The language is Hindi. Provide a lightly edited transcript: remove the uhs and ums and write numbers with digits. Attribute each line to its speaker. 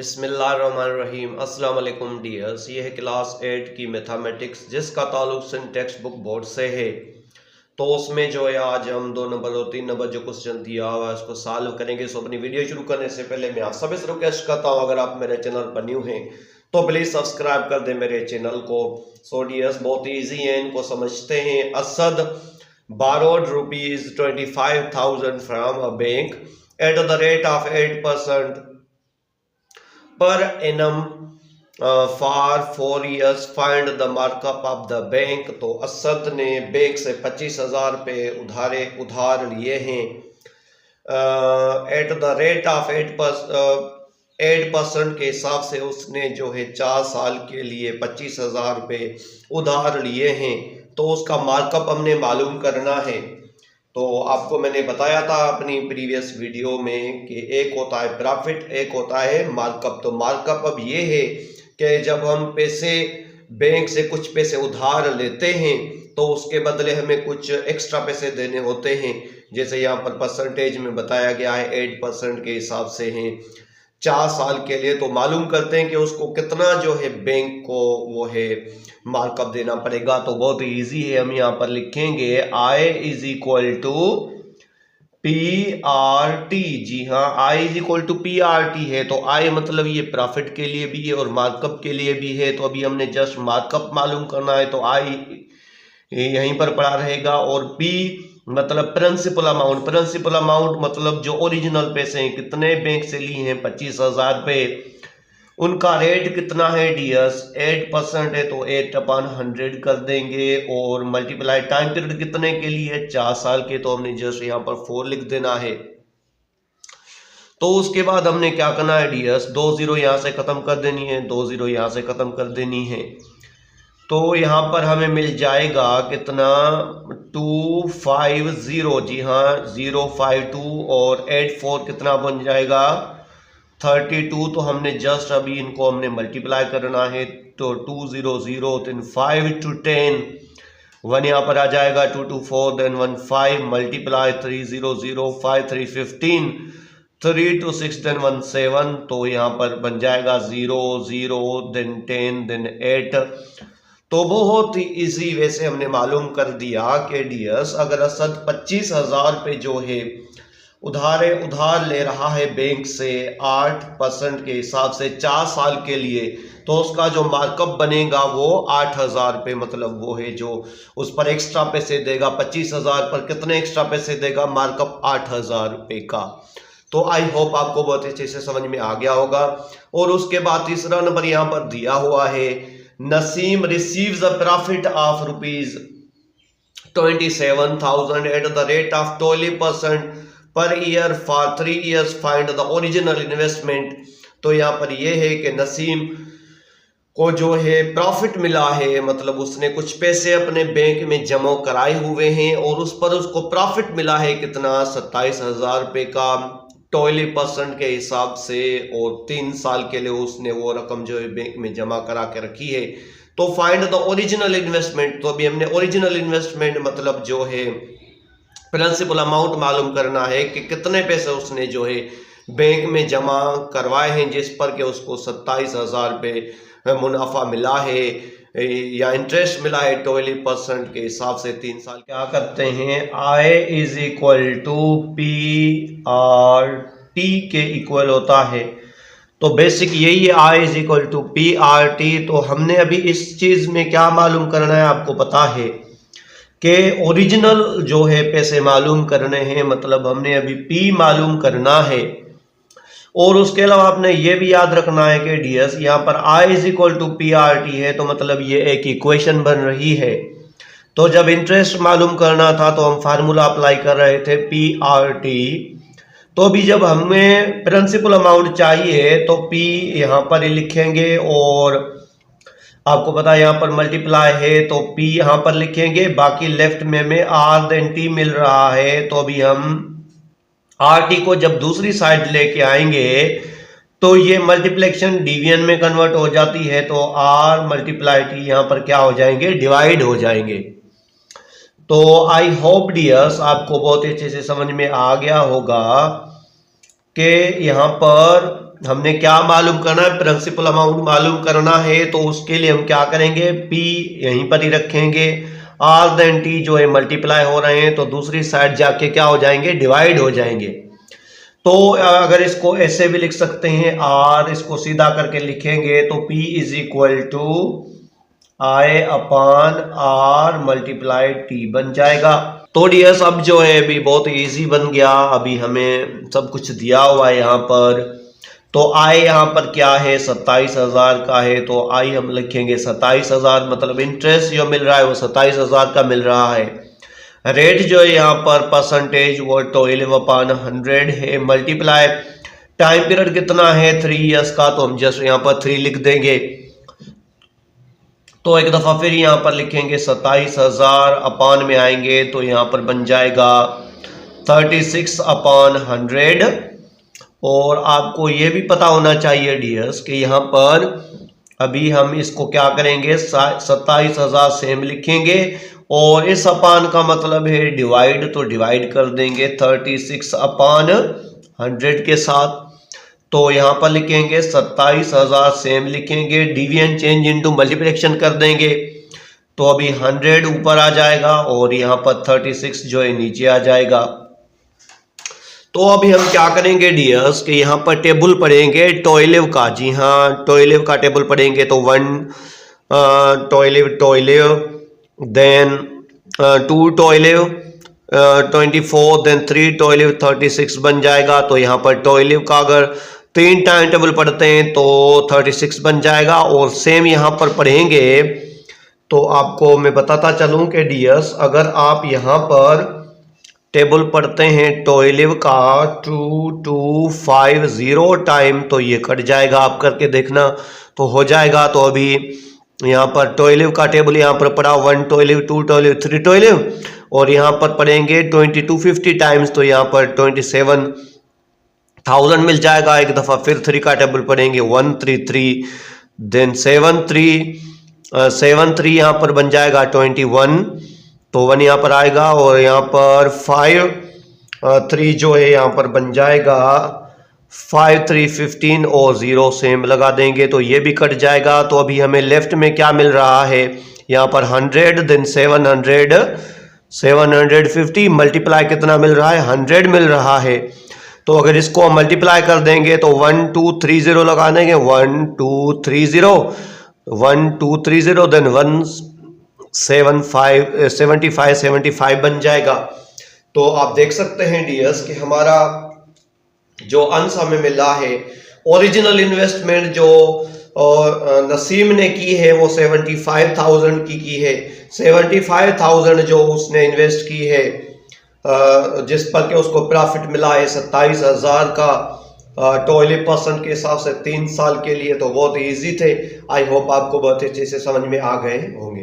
Speaker 1: बिस्मिल्लाहिर्रहमानिर्रहीम। अस्सलाम वालेकुम डियर्स। ये है क्लास 8 की मैथमेटिक्स जिसका ताल्लुक सिंध टेक्स्ट बुक बोर्ड से है। तो उसमें जो है आज हम 2 नंबर और 3 नंबर जो क्वेश्चन दिया हुआ है उसको सॉल्व करेंगे। सो अपनी वीडियो शुरू करने से पहले मैं आप सभी से रिक्वेस्ट करता हूँ, अगर आप मेरे चैनल पर न्यू हैं तो प्लीज़ सब्सक्राइब कर दें मेरे चैनल को। सो डियर्स बहुत ईजी है, इनको समझते हैं। Asad borrowed rupees 25,000 from a bank at the rate of 8% per annum for 4 years. Find the markup of the bank। तो असद ने बैंक से 25,000 रुपये उधार लिए हैं एट द रेट ऑफ 8% के हिसाब से। उसने जो है 4 साल के लिए 25,000 रुपये उधार लिए हैं, तो उसका मार्कअप हमने मालूम करना है। तो आपको मैंने बताया था अपनी प्रीवियस वीडियो में कि एक होता है प्रॉफिट, एक होता है मार्कअप। तो मार्कअप अब ये है कि जब हम पैसे बैंक से कुछ पैसे उधार लेते हैं तो उसके बदले हमें कुछ एक्स्ट्रा पैसे देने होते हैं। जैसे यहाँ पर परसेंटेज में बताया गया है 8% के हिसाब से हैं 4 साल के लिए। तो मालूम करते हैं कि उसको कितना जो है बैंक को वो है मार्कअप देना पड़ेगा। तो बहुत इजी है, हम यहाँ पर लिखेंगे I is equal to PRT। जी हाँ, I is equal to PRT है। तो I मतलब ये प्रॉफिट के लिए भी है और मार्कअप के लिए भी है। तो अभी हमने जस्ट मार्कअप मालूम करना है, तो I यहीं पर पड़ा रहेगा। और P मतलब प्रिंसिपल अमाउंट मतलब जो ओरिजिनल पैसे हैं, कितने बैंक से लिए हैं 25,000 रुपये, उनका रेट कितना है डियर्स 8% है। तो 8/100 कर देंगे और मल्टीप्लाई टाइम पीरियड कितने के लिए 4 साल के, तो हमने जस्ट यहाँ पर 4 लिख देना है। तो उसके बाद हमने क्या करना है डियर्स, 2 0 यहाँ से खत्म कर देनी है, 2 0 यहाँ से खत्म कर देनी है। तो यहाँ पर हमें मिल जाएगा कितना 250। जी हाँ 052 और 84 कितना बन जाएगा 32। तो हमने जस्ट अभी इनको हमने मल्टीप्लाई करना है। तो 2 0 0 then 5 to 10 1 यहाँ पर आ जाएगा 2 2 4 then 1 5 मल्टीप्लाई 3 0 0 5 3 15 3 2 6 then 1 7। तो यहाँ पर बन जाएगा 0 0 then 10 then 8। तो बहुत ही इजी वैसे हमने मालूम कर दिया कि डियर्स अगर असद 25,000 रुपये जो है उधार ले रहा है बैंक से 8% के हिसाब से 4 साल के लिए, तो उसका जो मार्कअप बनेगा वो 8,000 रुपये, मतलब वो है जो उस पर एक्स्ट्रा पैसे देगा। 25,000 पर कितने एक्स्ट्रा पैसे देगा, मार्कअप 8,000 रुपये का। तो आई होप आपको बहुत अच्छे से समझ में आ गया होगा। और उसके बाद तीसरा नंबर यहाँ पर दिया हुआ है, Naseem receives a profit of rupees 27,000 at the rate of 12% per year for 3 years। Find the original investment. तो यहाँ पर यह है कि नसीम को जो है प्रॉफिट मिला है, मतलब उसने कुछ पैसे अपने बैंक में जमा कराए हुए हैं और उस पर उसको प्रॉफिट मिला है कितना 27,000 रुपये का 12% के हिसाब से, और 3 साल के लिए उसने वो रकम जो है बैंक में जमा करा के रखी है। तो फाइंड द ओरिजिनल इन्वेस्टमेंट। तो अभी हमने ओरिजिनल इन्वेस्टमेंट मतलब जो है प्रिंसिपल अमाउंट मालूम करना है कि कितने पैसे उसने जो है बैंक में जमा करवाए हैं जिस पर कि उसको 27,000 रुपये मुनाफा मिला है या इंटरेस्ट मिला है 12% के हिसाब से 3 साल। क्या करते हैं, I is equal to PRT के इक्वल होता है। तो बेसिक यही है, I is equal to PRT। तो हमने अभी इस चीज में क्या मालूम करना है, आपको पता है कि ओरिजिनल जो है पैसे मालूम करने हैं, मतलब हमने अभी P मालूम करना है। और उसके अलावा आपने ये भी याद रखना है कि डियर्स यहाँ पर I is equal to PRT है, तो मतलब ये एक इक्वेशन बन रही है। तो जब इंटरेस्ट मालूम करना था तो हम फार्मूला अप्लाई कर रहे थे PRT। तो अभी जब हमें प्रिंसिपल अमाउंट चाहिए तो P यहाँ पर ही लिखेंगे और आपको पता है यहाँ पर मल्टीप्लाई है तो P यहाँ पर लिखेंगे। बाकी लेफ्ट में हमें R देन T मिल रहा है, तो अभी हम RT को जब दूसरी साइड लेके आएंगे तो ये मल्टीप्लिकेशन डिवीजन में कन्वर्ट हो जाती है। तो R मल्टीप्लाई T यहाँ पर क्या हो जाएंगे, डिवाइड हो जाएंगे। तो आई होप डियर्स आपको बहुत अच्छे से समझ में आ गया होगा कि यहाँ पर हमने क्या मालूम करना है, प्रिंसिपल अमाउंट मालूम करना है। तो उसके लिए हम क्या करेंगे, P यहीं पर ही रखेंगे, R देन T जो है मल्टीप्लाई हो रहे हैं तो दूसरी साइड जाके क्या हो जाएंगे, डिवाइड हो जाएंगे। तो अगर इसको ऐसे भी लिख सकते हैं, R इसको सीधा करके लिखेंगे तो P is equal to I upon R multiply T बन जाएगा। तो डियर्स अब जो है अभी बहुत इजी बन गया, अभी हमें सब कुछ दिया हुआ है यहाँ पर। तो I यहाँ पर क्या है, 27,000 का है, तो I हम लिखेंगे 27,000, मतलब इंटरेस्ट जो मिल रहा है वो 27,000 का मिल रहा है। रेट जो है यहाँ पर परसेंटेज वो 12/100 है, मल्टीप्लाई टाइम पीरियड कितना है 3 इयर्स का, तो हम जस्ट यहाँ पर 3 लिख देंगे। तो एक दफ़ा फिर यहाँ पर लिखेंगे 27,000 अपान में आएंगे तो यहाँ पर बन जाएगा 36/100। और आपको ये भी पता होना चाहिए डियर्स कि यहाँ पर अभी हम इसको क्या करेंगे, 27,000 सेम लिखेंगे और इस अपान का मतलब है डिवाइड, तो डिवाइड कर देंगे 36/100 के साथ। तो यहाँ पर लिखेंगे 27,000 सेम लिखेंगे, डिवीजन चेंज इनटू मल्टीप्लिकेशन कर देंगे तो अभी 100 ऊपर आ जाएगा और यहाँ पर 36 जो है नीचे आ जाएगा। तो अभी हम क्या करेंगे डियर्स कि यहाँ पर टेबल पढ़ेंगे 12 का, जी हाँ 12 का टेबल पढ़ेंगे। तो 1 12 देन 2 12 24 देन 3 12 36 बन जाएगा। तो यहाँ पर 12 का अगर 3 टाइम टेबल पढ़ते हैं तो 36 बन जाएगा। और सेम यहाँ पर पढ़ेंगे तो आपको मैं बताता चलूँ कि डियर्स अगर आप यहाँ पर टेबल पढ़ते हैं 12 का 2250 टाइम तो ये कट जाएगा, आप करके देखना तो हो जाएगा। तो अभी यहाँ पर 12 का टेबल यहाँ पर पढ़ा 1 12 2 12 3 12 और यहाँ पर पढ़ेंगे 2250 टाइम्स तो यहाँ पर 27,000 मिल जाएगा। एक दफ़ा फिर 3 का टेबल पढ़ेंगे 133 देन 7 3 यहाँ पर बन जाएगा 21, तो 1 यहाँ पर आएगा और यहाँ पर 5 3 जो है यहाँ पर बन जाएगा 5 3 15 और 0 सेम लगा देंगे तो ये भी कट जाएगा। तो अभी हमें लेफ्ट में क्या मिल रहा है, यहाँ पर 100 देन 750 मल्टीप्लाई कितना मिल रहा है, 100 मिल रहा है। तो अगर इसको हम मल्टीप्लाई कर देंगे तो 1 2 3 0 लगा देंगे 1 2 3 0 1 2 3 0 देन 75 बन जाएगा। तो आप देख सकते हैं डियर्स कि हमारा जो अंश हमें मिला है, ओरिजिनल इन्वेस्टमेंट जो नसीम ने की है वो 75,000 की है। 75,000 जो उसने इन्वेस्ट की है जिस पर के उसको प्रॉफिट मिला है 27,000 का 12% के हिसाब से 3 साल के लिए, तो बहुत इजी थे। आई होप आपको बहुत अच्छे से समझ में आ गए होंगे।